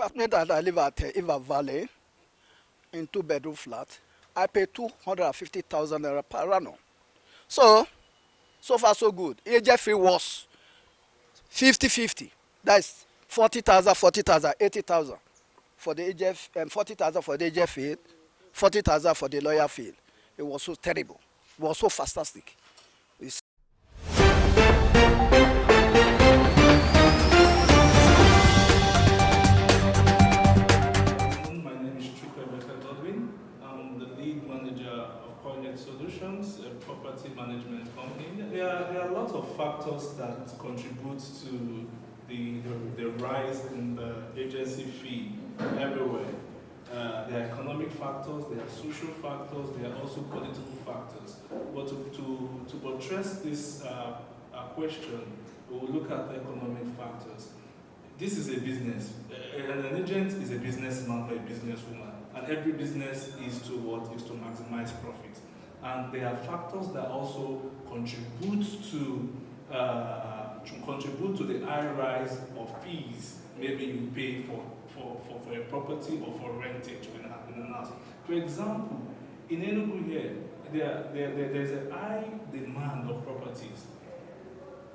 apartment that I live at Iva Valley in 2-bedroom flat, I pay 250,000 naira per annum. So far so good. Agent fee was 50-50. That's 40,000, 40,000, 80,000 for the agent, 40,000 for the agent fee, 40,000 for the lawyer fee. It was so terrible. It was so fantastic. My name is Godwin. I'm the lead manager of Project Solutions, a property management company. There are a lot of factors that contribute to the rise in the agency fee everywhere. There are economic factors, there are social factors, there are also political factors. But to address this question, we will look at the economic factors. This is a business. An agent is a businessman or a businesswoman, and every business is to what? Is to maximize profit. And there are factors that also contribute to the high rise of fees maybe you pay for a property or for rentage in an house. For example, in Enugu here, there's a high demand of properties.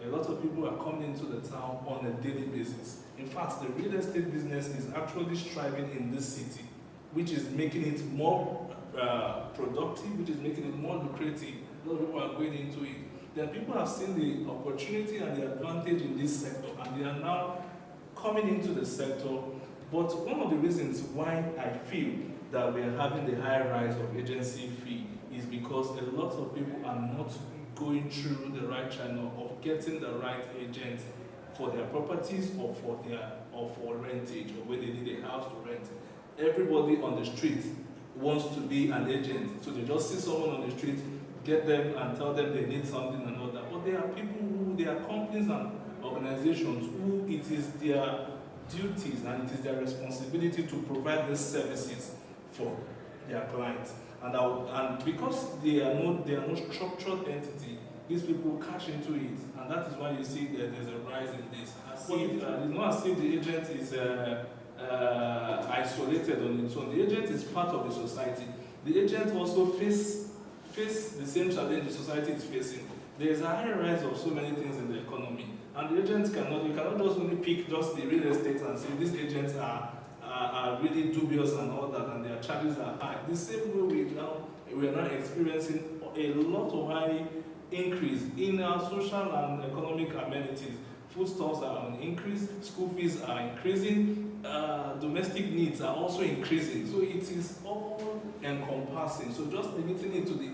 A lot of people are coming into the town on a daily basis. In fact, the real estate business is actually striving in this city, which is making it more productive, which is making it more lucrative. A lot of people are going into it. Then people have seen the opportunity and the advantage in this sector, and they are now coming into the sector. But one of the reasons why I feel that we are having the high rise of agency fee is because a lot of people are not going through the right channel of getting the right agent for their properties or for rentage, or when they need a house to rent. Everybody on the street wants to be an agent, so they just see someone on the street, get them and tell them they need something and all that. But there are people there are companies and organizations who it is their duties and it is their responsibility to provide these services for their clients. And because they are no structured entity, these people cash into it, and that is why you see that there's a rise in this. It's not as if the agent is isolated on its own. The agent is part of the society. The agent also face the same challenge the society is facing. There is a high rise of so many things in the economy, and the agents you cannot just only pick just the real estate and say these agents are really dubious and all that, and their charges are high. The same way we are now experiencing a lot of high increase in our social and economic amenities. Foodstuffs are on increase, school fees are increasing, domestic needs are also increasing. So it is all encompassing. So just limiting it to the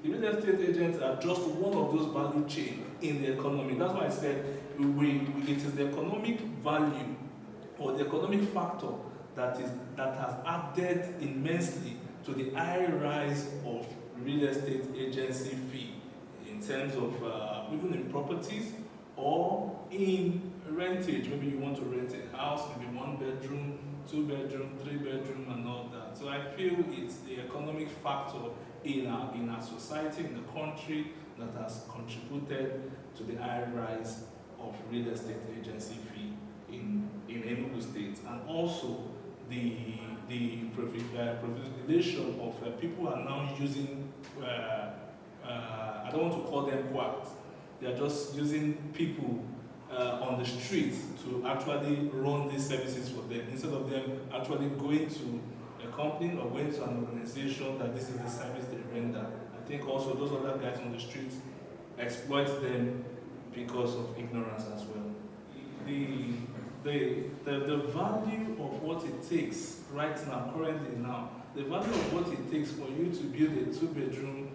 real estate agents are just one of those value chain in the economy. That's why I said it is the economic value or the economic factor that has added immensely to the high rise of real estate agency fee in terms of even in properties or in rentage. Maybe you want to rent a house, maybe 1 bedroom, 2 bedroom, 3 bedroom, and all that. So I feel it's the economic factor in our society, in the country, that has contributed to the high rise of real estate agency fee in Enugu State, and also the privilegation of people are now using. I don't want to call them quacks. They are just using people on the street to actually run these services for them, instead of them actually going to a company or going to an organization that this is the service they render. I think also those other guys on the street exploit them because of ignorance as well. The value of what it takes right now, currently now, the value of what it takes for you to build a 2-bedroom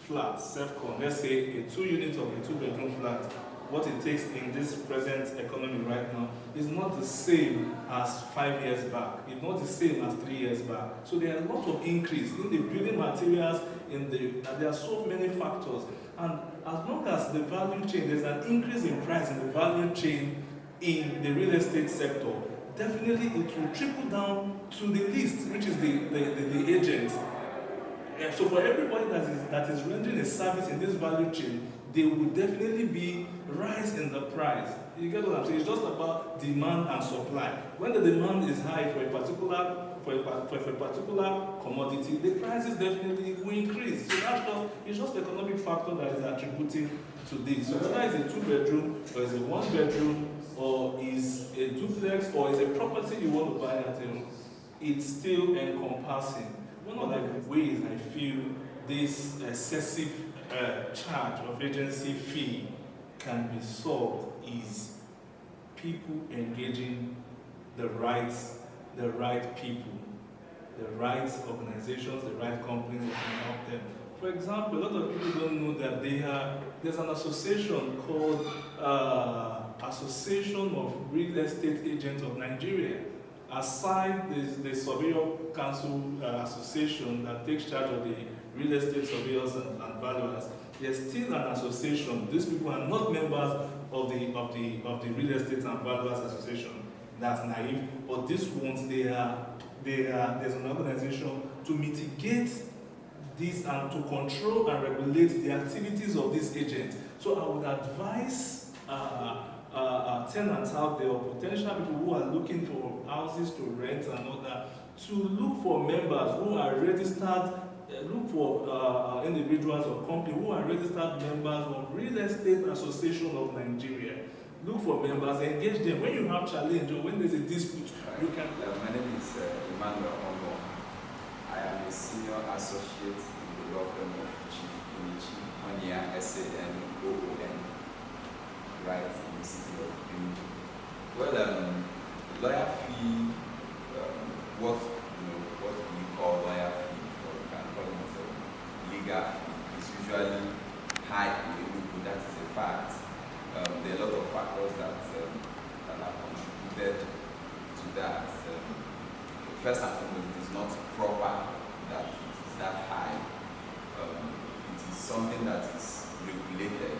flat, self-con, let's say a 2 unit of a 2-bedroom flat, what it takes in this present economy right now is not the same as 5 years back. It's not the same as 3 years back. So there are a lot of increase in the building materials, and there are so many factors. And as long as the value chain, there's an increase in price in the value chain in the real estate sector, definitely it will trickle down to the least, which is the agent. So for everybody that is rendering a service in this value chain, there will definitely be rise in the price. You get what I'm saying? It's just about demand and supply. When the demand is high for a particular commodity, the prices definitely will increase. So it's just economic factor that is attributing to this. So whether it's a 2-bedroom or it's a 1-bedroom or is a duplex or is a property you want to buy at home, it's still encompassing. One of the ways I feel this excessive charge of agency fee can be solved is people engaging the right people, the right organizations, the right companies that can help them. For example, a lot of people don't know that there's an association called Association of Real Estate Agents of Nigeria. Aside the Surveyor Council Association that takes charge of the real estate surveyors and valuers, there's still an association. These people are not members of the Real Estate and Valuers Association. That's naive. But these ones, there's an organization to mitigate this and to control and regulate the activities of this agent. So I would advise tenants out there or potential people who are looking for houses to rent and all that to look for members who are registered. Look for individuals or companies who are registered members of Real Estate Association of Nigeria. Look for members, engage them. When you have challenge or when there's a dispute, you can. My name is Emmanuel Omo. I am a senior associate in the law firm of Chief Inichi Onya SANOON, right in the city of Enugu. Well, lawyer fee, what we call lawyer fee, legal fee, is usually high in Enugu. That is a fact. There are a lot of factors that have contributed to that. First and foremost, it is not proper that it is that high. It is something that is regulated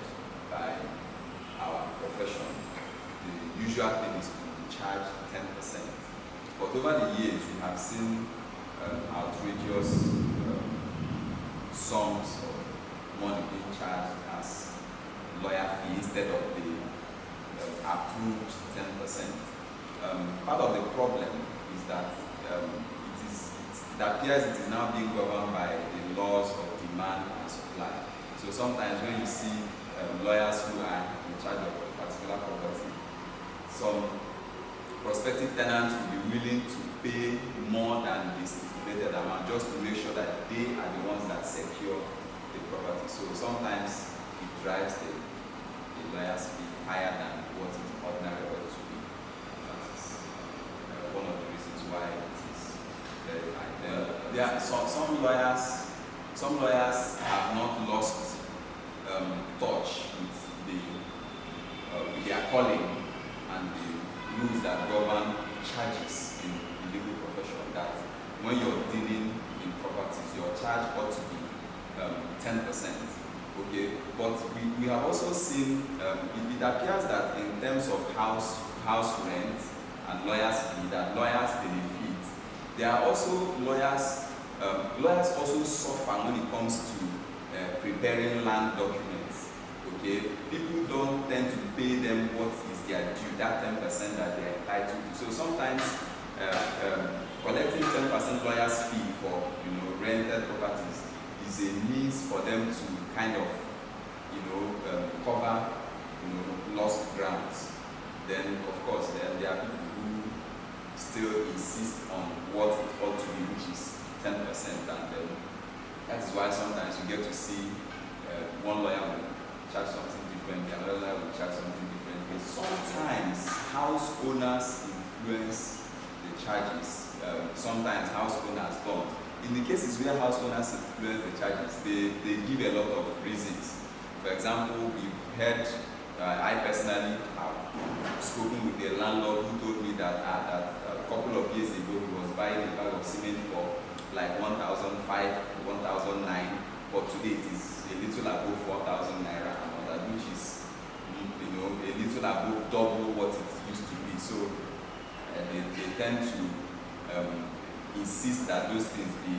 by our profession. The usual thing is to charge 10%. But over the years, we have seen outrageous sums of money being charged as lawyer fee instead of the approved 10%. Part of the problem is that it appears it is now being governed by the laws of demand and supply. So sometimes when you see lawyers who are in charge of a particular property, some prospective tenants will be willing to pay more than the stipulated amount just to make sure that they are the ones that secure the property. So sometimes it drives the lawyer's fee higher than what it ordinarily ought to be. That is one of the reasons why it is very high. There are some lawyers have not lost touch with their calling and the rules that govern charges in the legal profession, that when you're dealing in properties, your charge ought to be 10%. Okay, but we have also seen, it appears that in terms of house rent and lawyers fee, that lawyers benefit. There are also lawyers also suffer when it comes to preparing land documents. Okay, people don't tend to pay them what is their due, that 10% that they are entitled to. So sometimes collecting 10% lawyers fee for rented properties is a means for them to kind of cover lost grounds. Then of course there are people who still insist on what it ought to be, which is 10%, and that is why sometimes you get to see one lawyer will charge something different, the other lawyer will charge something different. But sometimes house owners influence the charges. Sometimes house owners don't. In the cases where house owners influence the charges, they give a lot of reasons. For example, we've heard, I personally have spoken with a landlord who told me that a couple of years ago he was buying a bag of cement for like 1,005, 1,009, but today it is a little above 4,000 naira and all that, which is a little above double what it used to be. So they tend to insist that those things be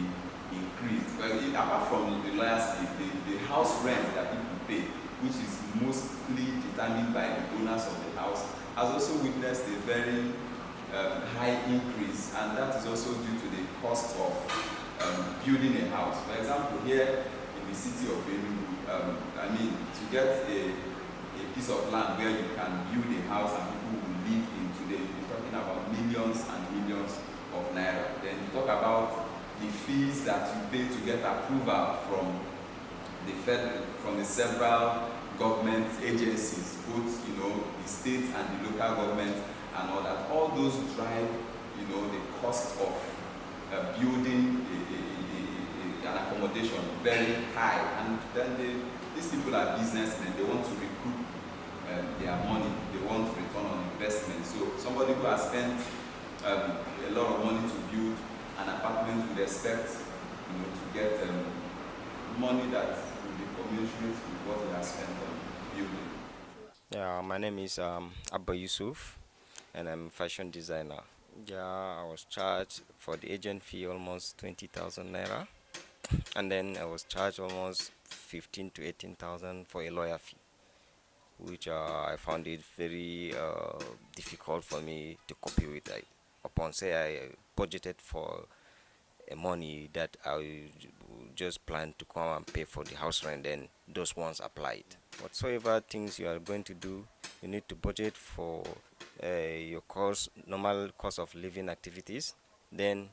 increased. Well, apart from the lawyers, the house rent that people pay which is mostly determined by the owners of the house, has also witnessed a very high increase, and that is also due to the cost of building a house. For example, here in the city of Enugu, to get a piece of land where you can build a house and people will live in today, you're talking about millions and millions of naira. Then you talk about the fees that you pay to get approval from the several government agencies, both the state and the local government and all that. All those drive the cost of building an accommodation very high, and then these people are businessmen. They want to recoup their money. They want return on investment. So somebody who has spent a lot of money to build an apartment would expect to get money that will be commensurate with what he has spent on building. Yeah, my name is Abba Yusuf, and I'm a fashion designer. Yeah, I was charged for the agent fee almost 20,000 naira, and then I was charged almost 15 to 18,000 for a lawyer fee, which I found it very difficult for me to copy with. Upon say I budgeted for a money that I just plan to come and pay for the house rent, then those ones applied. Whatsoever things you are going to do, you need to budget for your normal cost of living activities. Then,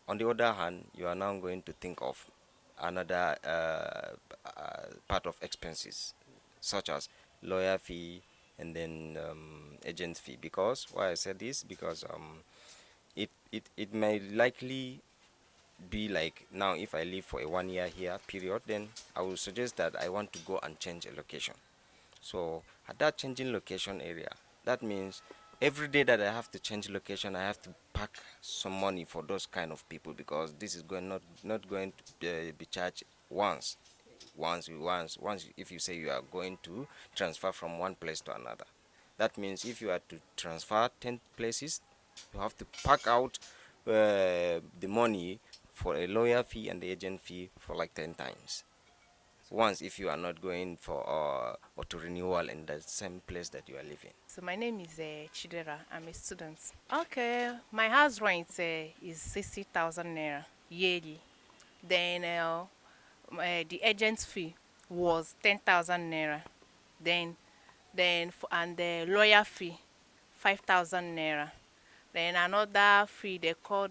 on the other hand, you are now going to think of another part of expenses, such as lawyer fee and then agent fee. Because why I said this, because it may likely be like, now if I live for a 1 year here period, then I will suggest that I want to go and change a location. So at that changing location area, that means every day that I have to change location, I have to pack some money for those kind of people, because this is not going to be charged once if you say you are going to transfer from one place to another. That means if you are to transfer 10 places, you have to pack out the money for a lawyer fee and the agent fee for like 10 times once, if you are not going for auto renewal in the same place that you are living. So my name is Chidera. I'm a student. Okay, my house rent is 60,000 naira yearly. Then the agent fee was 10,000 naira. And the lawyer fee 5,000 naira. Then another fee they call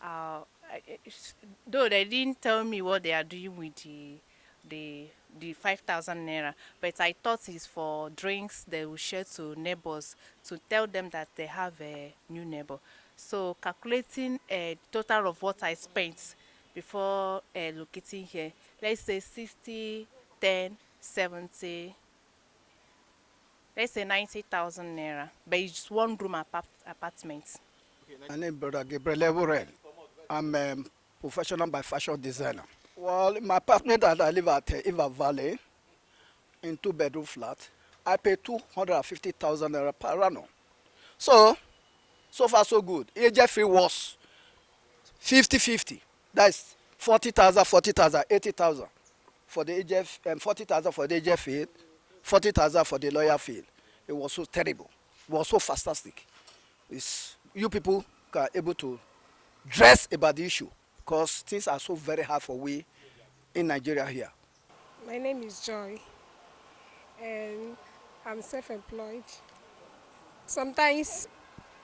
uh, though they didn't tell me what they are doing with the the 5,000 naira, but I thought it's for drinks they will share to neighbors to tell them that they have a new neighbor. So calculating a total of what I spent before locating here, let's say 60, 10, 70, let's say 90,000 naira, but it's one room apartment. My name is Brother Gabriel Levorel. I'm a professional by fashion designer. Well, in my apartment that I live at Iva Valley, in two-bedroom flat, I pay 250,000 naira per annum. So far so good. AJ fee was 50-50. That's 40,000, 40,000, 80,000 for the AJ, 40,000 for the AJ fee, 40,000 for the lawyer fee. It was so terrible. It was so fantastic. You people are able to dress about the issue, because things are so very hard for we in Nigeria here. My name is Joy, and I'm self-employed. Sometimes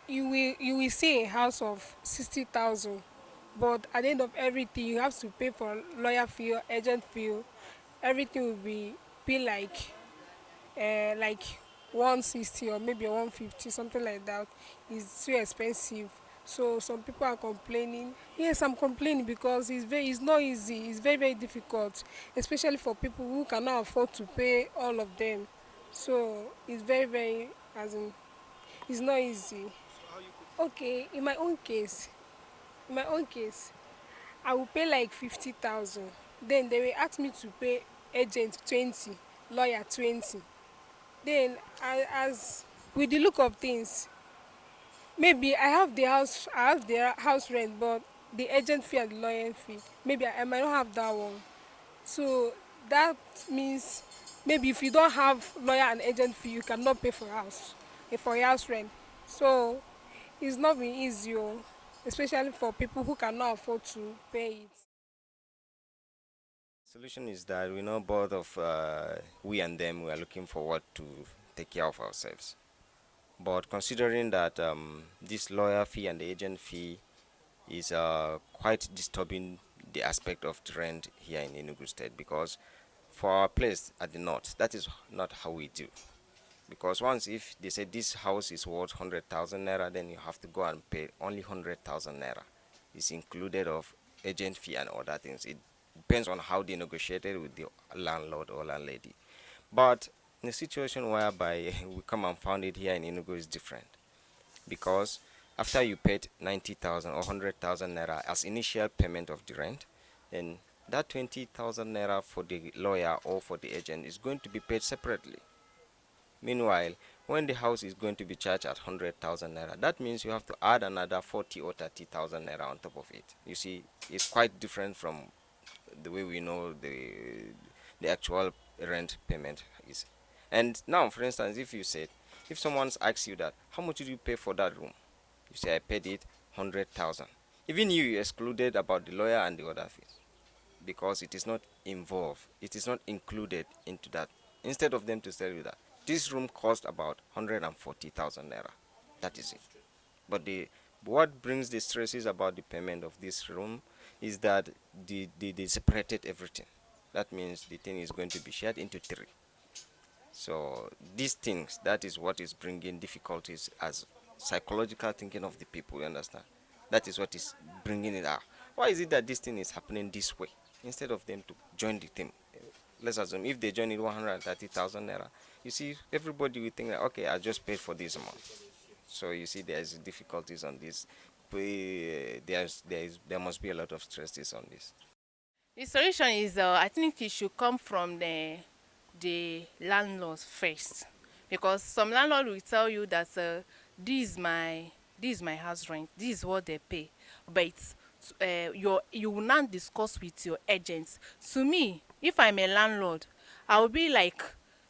you will see a house of 60,000, but at the end of everything, you have to pay for lawyer fee, agent fee. Everything will be like 160 or maybe 150, something like that. It's too expensive. So some people are complaining. Yes, I'm complaining because it's not easy. It's very, very difficult, especially for people who cannot afford to pay all of them. So it's very, very, as in, it's not easy. Okay, in my own case, I will pay like 50,000. Then they will ask me to pay agent 20, lawyer 20. Then as with the look of things, maybe I have the house rent, but the agent fee and the lawyer fee, maybe I might not have that one. So that means maybe if you don't have lawyer and agent fee, you cannot pay for your house rent. So it's not been easy, oh, especially for people who cannot afford to pay it. Solution is that we know both of we and them we are looking forward to take care of ourselves. But considering that this lawyer fee and the agent fee is quite disturbing the aspect of the rent here in Enugu State, because for our place at the north, that is not how we do. Because once if they say this house is worth 100,000 naira, then you have to go and pay only 100,000 naira. It's included of agent fee and other things. It depends on how they negotiated with the landlord or landlady. But in a situation whereby we come and found it here in Enugu is different, because after you paid 90,000 or 100,000 naira as initial payment of the rent, then that 20,000 naira for the lawyer or for the agent is going to be paid separately. Meanwhile, when the house is going to be charged at 100,000 naira, that means you have to add another 40 or 30,000 naira on top of it. You see, it's quite different from the way we know the actual rent payment is. And now, for instance, if someone asks you that, how much did you pay for that room? You say, I paid it 100,000. Even you excluded about the lawyer and the other fees, because it is not involved, it is not included into that. Instead of them to tell you that this room cost about 140,000 naira, that is it. But what brings the stresses about the payment of this room is that they separated everything. That means the thing is going to be shared into three. So these things, that is what is bringing difficulties as psychological thinking of the people. You understand? That is what is bringing it out. Why is it that this thing is happening this way instead of them to join the team? Let's assume if they join it 130,000 naira, you see, everybody will think that, okay, I just paid for this amount. So you see, there's difficulties on this. There must be a lot of stresses on this. The solution is, I think it should come from the landlords first, because some landlord will tell you that this is my house rent, this is what they pay, but you will not discuss with your agents. To me, if I'm a landlord, I will be like,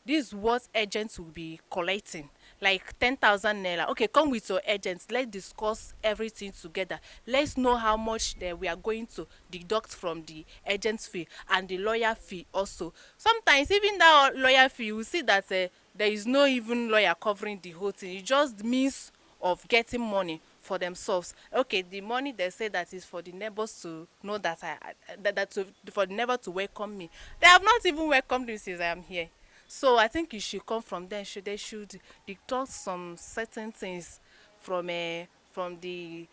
this is what agents will be collecting, like 10,000 naira. Okay, come with your agents, let's discuss everything together, let's know how much we are going to deduct from the agent fee and the lawyer fee also. Sometimes even that lawyer fee, you will see that there is no even lawyer covering the whole thing. It's just means of getting money for themselves. Okay, the money they say that is for the neighbors to know that for the neighbor to welcome me. They have not even welcomed me since I am here. So I think it should come from them. They should deduct some certain things from the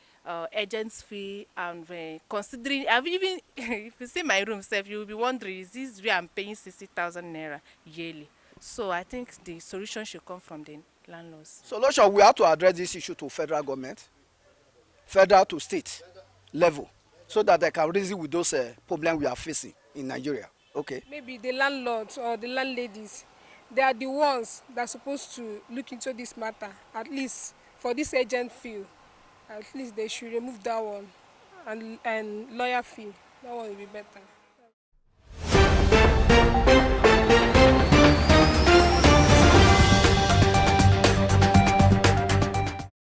agent's fee, and considering, I've even if you see my room self, you will be wondering, is this where I'm paying 60,000 naira yearly? So I think the solution should come from the landlords. Solution, we have to address this issue to federal government, federal to state level, so that they can reason with those problems we are facing in Nigeria. Okay. Maybe the landlords or the landladies, they are the ones that are supposed to look into this matter. At least for this agent fee, at least they should remove that one, and lawyer fee. That one will be better.